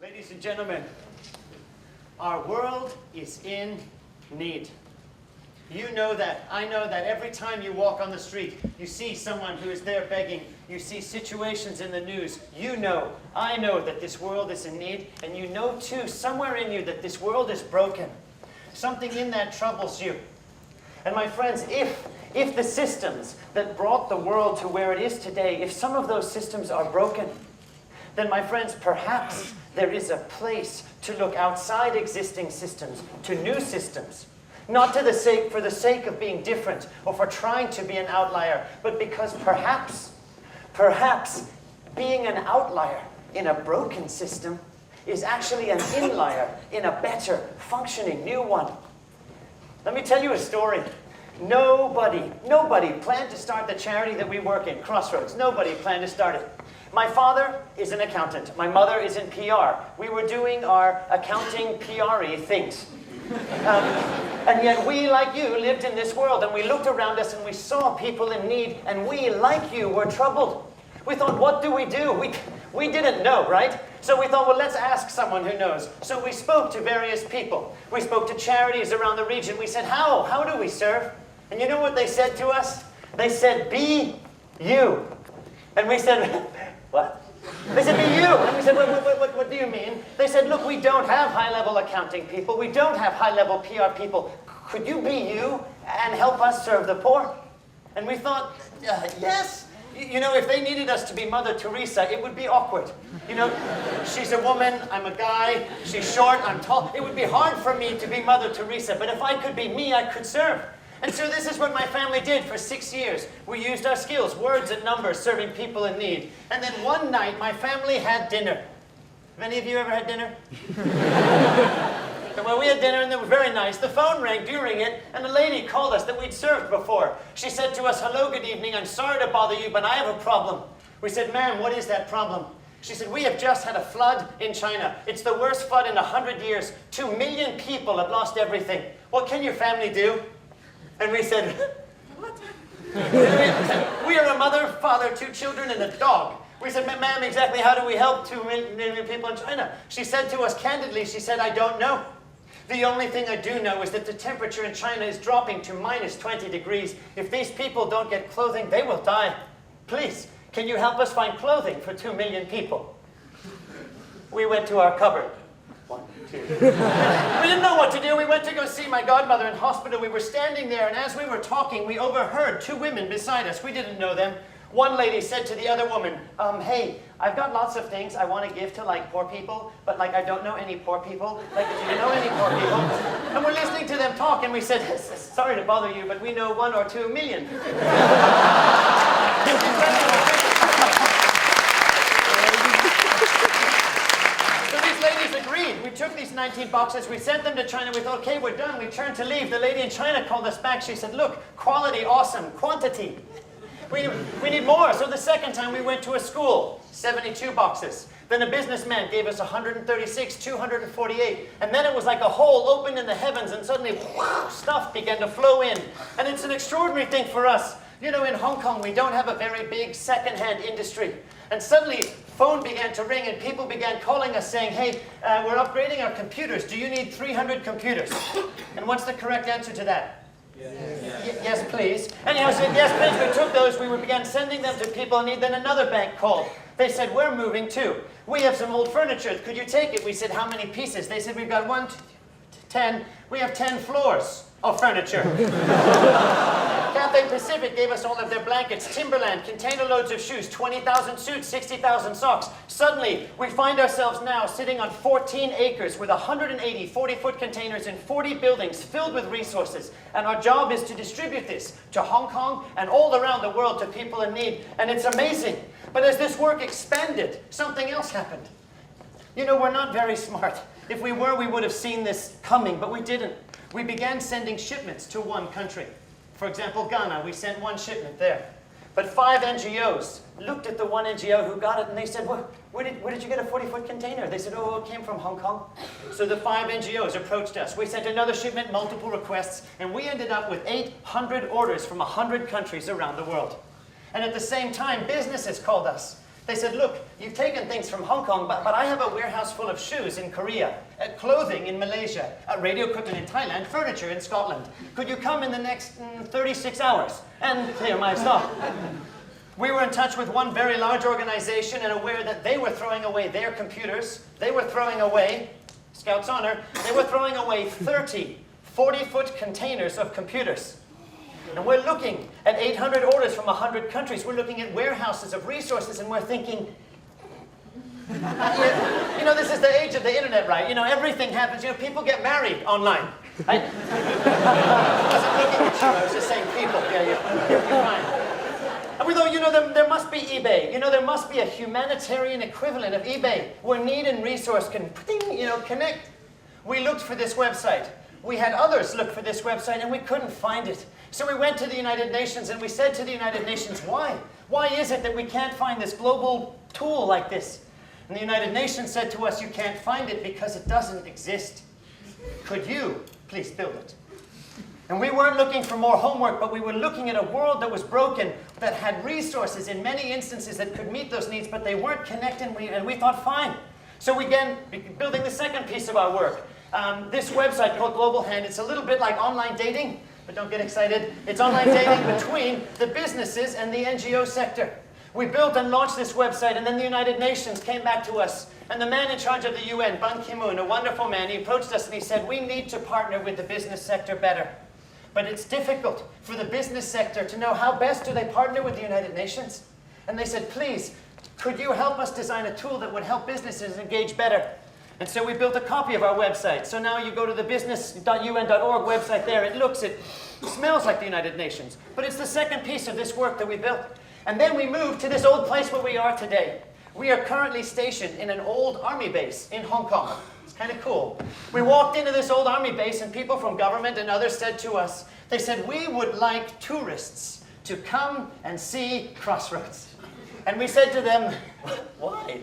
Ladies and gentlemen, our world is in need. You know that. I know that. Every time you walk on the street, you see someone who is there begging. You see situations in the news. You know, I know that this world is in need. And you know, too, somewhere in you that this world is broken. Something in that troubles you. And my friends, if the systems that brought the world to where it is today, if some of those systems are broken, then my friends, perhaps there is a place to look outside existing systems, to new systems. Not for the sake of being different or for trying to be an outlier, but because perhaps being an outlier in a broken system is actually an inlier in a better, functioning new one. Let me tell you a story. Nobody planned to start the charity that we work in, Crossroads. Nobody planned to start it. My father is an accountant. My mother is in PR. We were doing our accounting PR-y things. And yet we, like you, lived in this world, and we looked around us and we saw people in need, and we, like you, were troubled. We thought, what do? We didn't know, right? So we thought, well, let's ask someone who knows. So we spoke to various people. We spoke to charities around the region. We said, how do we serve? And you know what they said to us? They said, be you. And we said, what? They said, be you. And we said, what do you mean? They said, look, we don't have high-level accounting people. We don't have high-level PR people. Could you be you and help us serve the poor? And we thought, yes. You know, if they needed us to be Mother Teresa, it would be awkward. You know, she's a woman, I'm a guy, she's short, I'm tall. It would be hard for me to be Mother Teresa, but if I could be me, I could serve. And so this is what my family did for 6 years. We used our skills, words and numbers, serving people in need. And then one night, my family had dinner. Have any of you ever had dinner? Well, we had dinner and it was very nice. The phone rang during it, and a lady called us that we'd served before. She said to us, hello, good evening, I'm sorry to bother you, but I have a problem. We said, ma'am, what is that problem? She said, we have just had a flood in China. It's the worst flood in 100 years. 2 million people have lost everything. What can your family do? And we said, what? We are a mother, father, 2 children, and a dog. We said, ma'am, exactly how do we help 2 million people in China? She said to us candidly, she said, I don't know. The only thing I do know is that the temperature in China is dropping to minus 20 degrees. If these people don't get clothing, they will die. Please, can you help us find clothing for 2 million people? We went to our cupboard. 1, 2. We didn't know what to do. We went to go see my godmother in hospital. We were standing there, and as we were talking, we overheard 2 women beside us. We didn't know them. One lady said to the other woman, hey, I've got lots of things I want to give to, like, poor people, but, like, I don't know any poor people. Like, do you know any poor people? And we're listening to them talk, and we said, sorry to bother you, but we know 1 or 2 million. So these ladies agreed. We took these 19 boxes, we sent them to China. We thought, okay, we're done. We turned to leave. The lady in China called us back. She said, look, quality, awesome, quantity. We need more. So the second time we went to a school, 72 boxes. Then a businessman gave us 136, 248. And then it was like a hole opened in the heavens, and suddenly whoosh, stuff began to flow in. And it's an extraordinary thing for us. You know, in Hong Kong, we don't have a very big second-hand industry. And suddenly, phone began to ring, and people began calling us saying, hey, we're upgrading our computers. Do you need 300 computers? And what's the correct answer to that? Yes, please. Anyhow, said, yes, please. We took those. We began sending them to people in need. Then another bank called. They said, we're moving too. We have some old furniture. Could you take it? We said, how many pieces? They said, we've got 1, 2, 10. We have 10 floors of furniture. Cathay Pacific gave us all of their blankets. Timberland, container loads of shoes, 20,000 suits, 60,000 socks. Suddenly, we find ourselves now sitting on 14 acres with 180 40-foot containers in 40 buildings filled with resources. And our job is to distribute this to Hong Kong and all around the world to people in need. And it's amazing. But as this work expanded, something else happened. You know, we're not very smart. If we were, we would have seen this coming, but we didn't. We began sending shipments to one country. For example, Ghana, we sent 1 shipment there. But 5 NGOs looked at the 1 NGO who got it, and they said, well, where did you get a 40-foot container? They said, oh, it came from Hong Kong. So the 5 NGOs approached us. We sent another shipment, multiple requests, and we ended up with 800 orders from 100 countries around the world. And at the same time, businesses called us. They said, look, you've taken things from Hong Kong, but I have a warehouse full of shoes in Korea, clothing in Malaysia, radio equipment in Thailand, furniture in Scotland. Could you come in the next 36 hours and clear my stock? We were in touch with one very large organization and aware that they were throwing away their computers. They were throwing away, Scout's honor, they were throwing away 30 40-foot containers of computers. And we're looking at 800 orders from 100 countries. We're looking at warehouses of resources, and we're thinking, you know, this is the age of the internet, right? You know, everything happens. You know, people get married online. I wasn't looking at you. I was just saying people. Yeah, you're fine. And we thought, you know, there must be eBay. You know, there must be a humanitarian equivalent of eBay where need and resource can, you know, connect. We looked for this website. We had others look for this website, and we couldn't find it. So we went to the United Nations, and we said to the United Nations, why? Why is it that we can't find this global tool like this? And the United Nations said to us, you can't find it because it doesn't exist. Could you please build it? And we weren't looking for more homework, but we were looking at a world that was broken, that had resources in many instances that could meet those needs, but they weren't connected, and we thought, fine. So we began building the second piece of our work. This website called Global Hand, it's a little bit like online dating, but don't get excited. It's online dating between the businesses and the NGO sector. We built and launched this website, and then the United Nations came back to us. And the man in charge of the UN, Ban Ki-moon, a wonderful man, he approached us and he said, we need to partner with the business sector better. But it's difficult for the business sector to know how best do they partner with the United Nations. And they said, please, could you help us design a tool that would help businesses engage better? And so we built a copy of our website. So now you go to the business.un.org website there. It smells like the United Nations. But it's the second piece of this work that we built. And then we moved to this old place where we are today. We are currently stationed in an old army base in Hong Kong. It's kind of cool. We walked into this old army base, and people from government and others said to us, they said, we would like tourists to come and see Crossroads. And we said to them, why?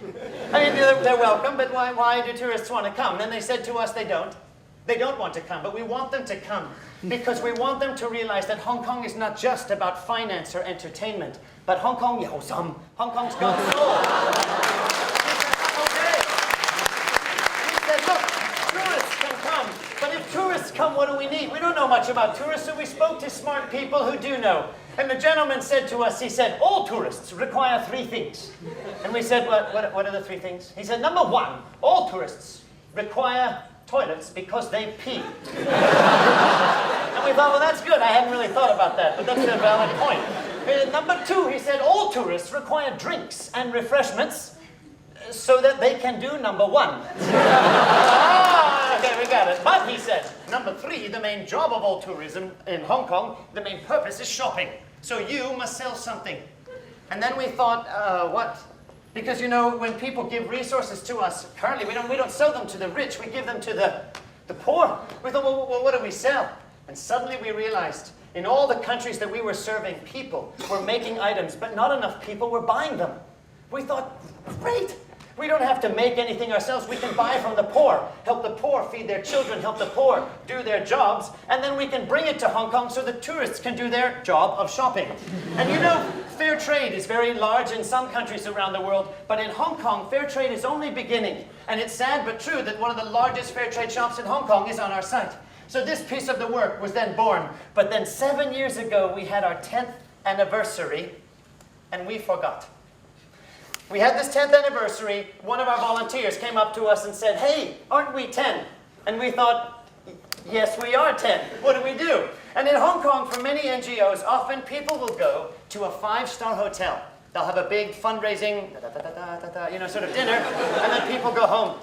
I mean, they're welcome, but why do tourists want to come? And they said to us, they don't. They don't want to come, but we want them to come because we want them to realize that Hong Kong is not just about finance or entertainment, but Hong Kong, Hong Kong's got soul. We said, look, tourists can come, but if tourists come, what do we need? We don't know much about tourists, so we spoke to smart people who do know. And the gentleman said to us, he said, all tourists require 3 things. And we said, what are the 3 things? He said, number 1, all tourists require toilets because they pee. And we thought, well, that's good. I hadn't really thought about that, but that's a valid point. Number 2, he said, all tourists require drinks and refreshments so that they can do number 1. Okay, we got it. But he said, number 3, the main job of all tourism in Hong Kong, the main purpose is shopping. So you must sell something. And then we thought, what? Because, you know, when people give resources to us, currently we don't sell them to the rich, we give them to the poor. We thought, well, what do we sell? And suddenly we realized, in all the countries that we were serving, people were making items, but not enough people were buying them. We thought, great. We don't have to make anything ourselves. We can buy from the poor, help the poor feed their children, help the poor do their jobs, and then we can bring it to Hong Kong so the tourists can do their job of shopping. And you know, fair trade is very large in some countries around the world, but in Hong Kong, fair trade is only beginning. And it's sad but true that one of the largest fair trade shops in Hong Kong is on our site. So this piece of the work was then born. But then 7 years ago, we had our 10th anniversary, and we forgot. We had this 10th anniversary. One of our volunteers came up to us and said, hey, aren't we 10? And we thought, yes, we are 10. What do we do? And in Hong Kong, for many NGOs, often people will go to a 5-star hotel. They'll have a big fundraising, you know, sort of dinner, and then people go home.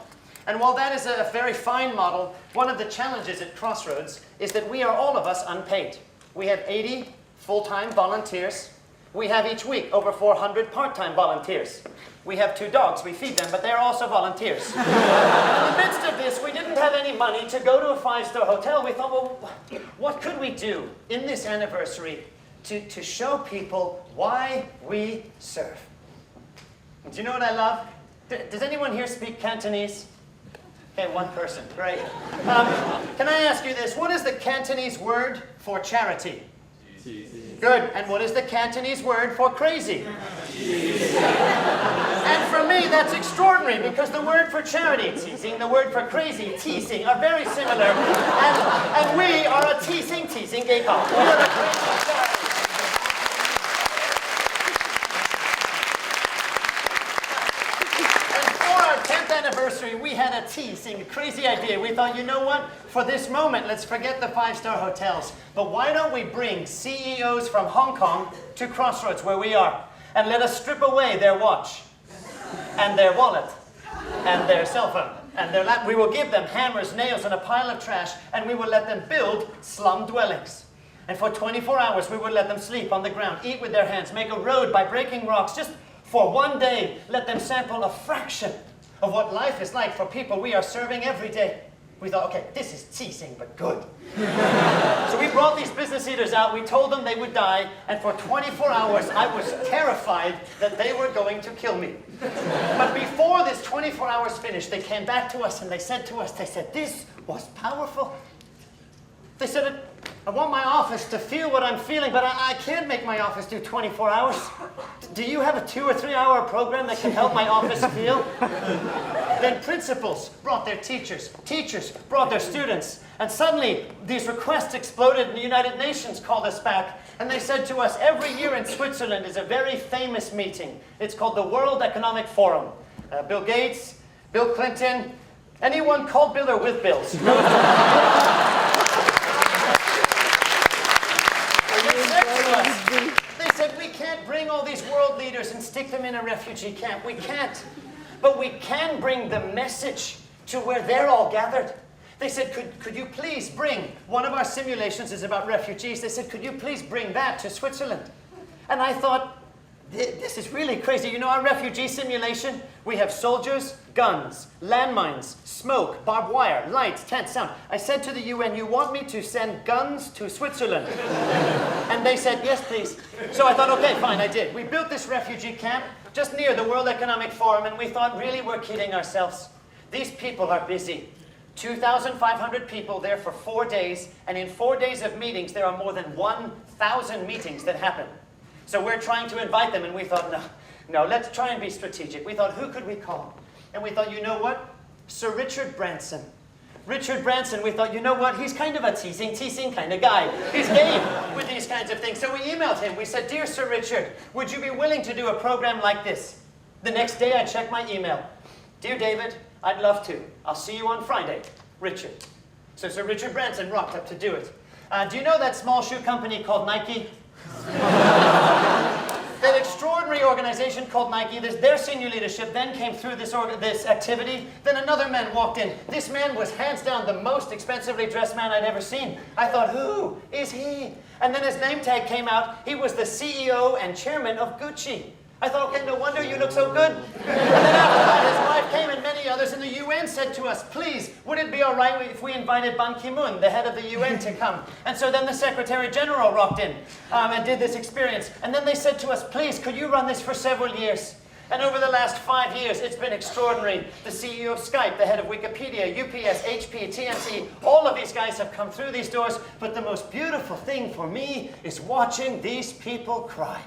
And while that is a very fine model, one of the challenges at Crossroads is that we are all of us unpaid. We have 80 full-time volunteers. We have each week over 400 part-time volunteers. We have 2 dogs. We feed them, but they're also volunteers. In the midst of this, we didn't have any money to go to a 5-star hotel. We thought, well, what could we do in this anniversary to show people why we serve? And do you know what I love? Does anyone here speak Cantonese? Okay, 1 person. Great. Can I ask you this? What is the Cantonese word for charity? Good. And what is the Cantonese word for crazy? And for me, that's extraordinary because the word for charity, teasing, the word for crazy, teasing, are very similar. And we are a teasing gay couple. We are a crazy charity. And for our 10th anniversary, we had a teasing, crazy idea. We thought, you know what? For this moment, let's forget the 5-star hotels. But why don't we bring CEOs from Hong Kong to Crossroads, where we are, and let us strip away their watch, and their wallet, and their cell phone, and their laptop. We will give them hammers, nails, and a pile of trash, and we will let them build slum dwellings. And for 24 hours, we would let them sleep on the ground, eat with their hands, make a road by breaking rocks. Just for one day, let them sample a fraction of what life is like for people we are serving every day. We thought, okay, this is teasing, but good. So we brought these business leaders out, we told them they would die, and for 24 hours, I was terrified that they were going to kill me. But before this 24 hours finished, they came back to us and they said to us, this was powerful. They said, I want my office to feel what I'm feeling, but I can't make my office do 24 hours. Do you have a 2 or 3 hour program that can help my office feel? Then principals brought their teachers brought their students, and suddenly these requests exploded and the United Nations called us back, and they said to us, every year in Switzerland is a very famous meeting. It's called the World Economic Forum. Bill Gates, Bill Clinton, anyone called Bill or with Bills. They said, we can't bring all these world leaders and stick them in a refugee camp. We can't. But we can bring the message to where they're all gathered. They said, could you please bring, one of our simulations is about refugees. They said, could you please bring that to Switzerland? And I thought, this is really crazy. You know our refugee simulation? We have soldiers, guns, landmines, smoke, barbed wire, lights, tents, sound. I said to the UN, you want me to send guns to Switzerland? And they said, yes, please. So I thought, okay, fine, I did. We built this refugee camp just near the World Economic Forum, and we thought, really, we're kidding ourselves. These people are busy. 2,500 people there for 4 days, and in 4 days of meetings, there are more than 1,000 meetings that happen. So we're trying to invite them, and we thought, no, let's try and be strategic. We thought, who could we call? And we thought, you know what? Sir Richard Branson. Richard Branson, we thought, you know what? He's kind of a teasing kind of guy. He's game with these kinds of things. So we emailed him. We said, dear Sir Richard, would you be willing to do a program like this? The next day, I checked my email. Dear David, I'd love to. I'll see you on Friday. Richard. So Sir Richard Branson rocked up to do it. Do you know that small shoe company called Nike? That extraordinary organization called Nike, their senior leadership then came through this activity. Then another man walked in. This man was hands down the most expensively dressed man I'd ever seen. I thought, who is he? And then his name tag came out. He was the CEO and chairman of Gucci. I thought, okay, no wonder you look so good. And then after that, his wife came and many others, and the UN said to us, please, would it be all right if we invited Ban Ki-moon, the head of the UN, to come? And so then the Secretary General rocked in and did this experience. And then they said to us, please, could you run this for several years? And over the last 5 years, it's been extraordinary. The CEO of Skype, the head of Wikipedia, UPS, HP, TNT, all of these guys have come through these doors. But the most beautiful thing for me is watching these people cry.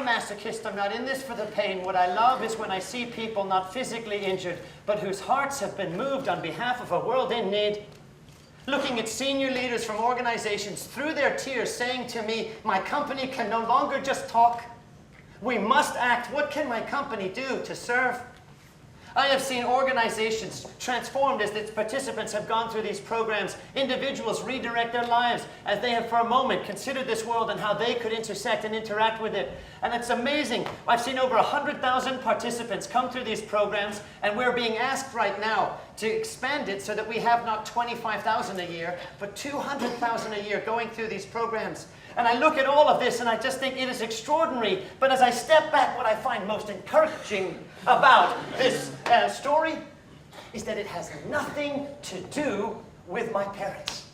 Masochist. I'm not in this for the pain. What I love is when I see people not physically injured, but whose hearts have been moved on behalf of a world in need. Looking at senior leaders from organizations through their tears saying to me, my company can no longer just talk. We must act. What can my company do to serve? I have seen organizations transformed as its participants have gone through these programs. Individuals redirect their lives as they have for a moment considered this world and how they could intersect and interact with it. And it's amazing. I've seen over 100,000 participants come through these programs, and we're being asked right now to expand it so that we have not 25,000 a year, but 200,000 a year going through these programs. And I look at all of this and I just think it is extraordinary. But as I step back, what I find most encouraging about this story is that it has nothing to do with my parents.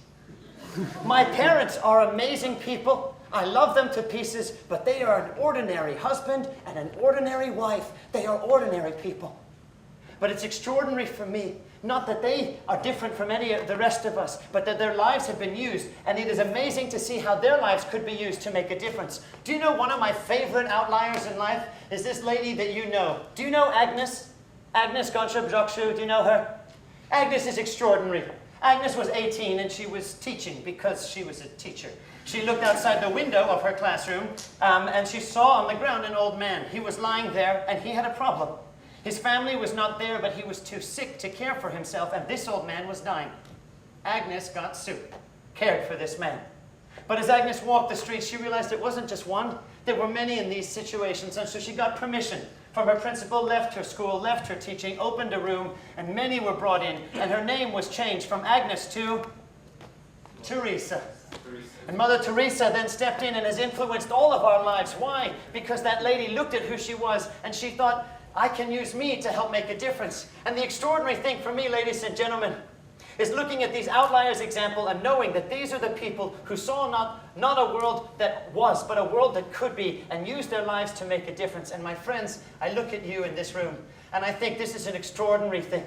My parents are amazing people. I love them to pieces, but they are an ordinary husband and an ordinary wife. They are ordinary people. But it's extraordinary for me, not that they are different from any of the rest of us, but that their lives have been used, and it is amazing to see how their lives could be used to make a difference. Do you know one of my favorite outliers in life is this lady that you know? Do you know Agnes? Agnes Gonchab-Jokshu, do you know her? Agnes is extraordinary. Agnes was 18 and she was teaching because she was a teacher. She looked outside the window of her classroom and she saw on the ground an old man. He was lying there and he had a problem. His family was not there, but he was too sick to care for himself, and this old man was dying. Agnes got soup, cared for this man. But as Agnes walked the streets, she realized it wasn't just one. There were many in these situations, and so she got permission from her principal, left her school, left her teaching, opened a room, and many were brought in, and her name was changed from Agnes to Teresa. And Mother Teresa then stepped in and has influenced all of our lives. Why? Because that lady looked at who she was, and she thought, I can use me to help make a difference. And the extraordinary thing for me, ladies and gentlemen, is looking at these outliers example and knowing that these are the people who saw not a world that was, but a world that could be, and used their lives to make a difference. And my friends, I look at you in this room, and I think this is an extraordinary thing.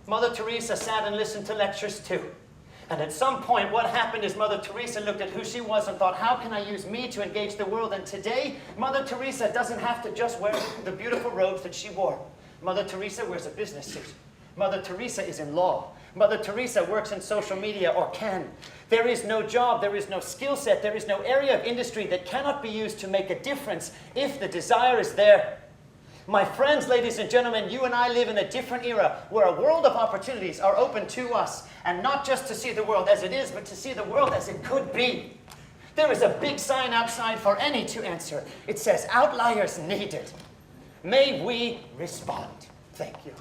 Mother Teresa sat and listened to lectures too. And at some point, what happened is Mother Teresa looked at who she was and thought, how can I use me to engage the world? And today, Mother Teresa doesn't have to just wear the beautiful robes that she wore. Mother Teresa wears a business suit. Mother Teresa is in law. Mother Teresa works in social media, or can. There is no job, there is no skill set, there is no area of industry that cannot be used to make a difference if the desire is there. My friends, ladies and gentlemen, you and I live in a different era where a world of opportunities are open to us, and not just to see the world as it is, but to see the world as it could be. There is a big sign outside for any to answer. It says, Outliers needed. May we respond. Thank you.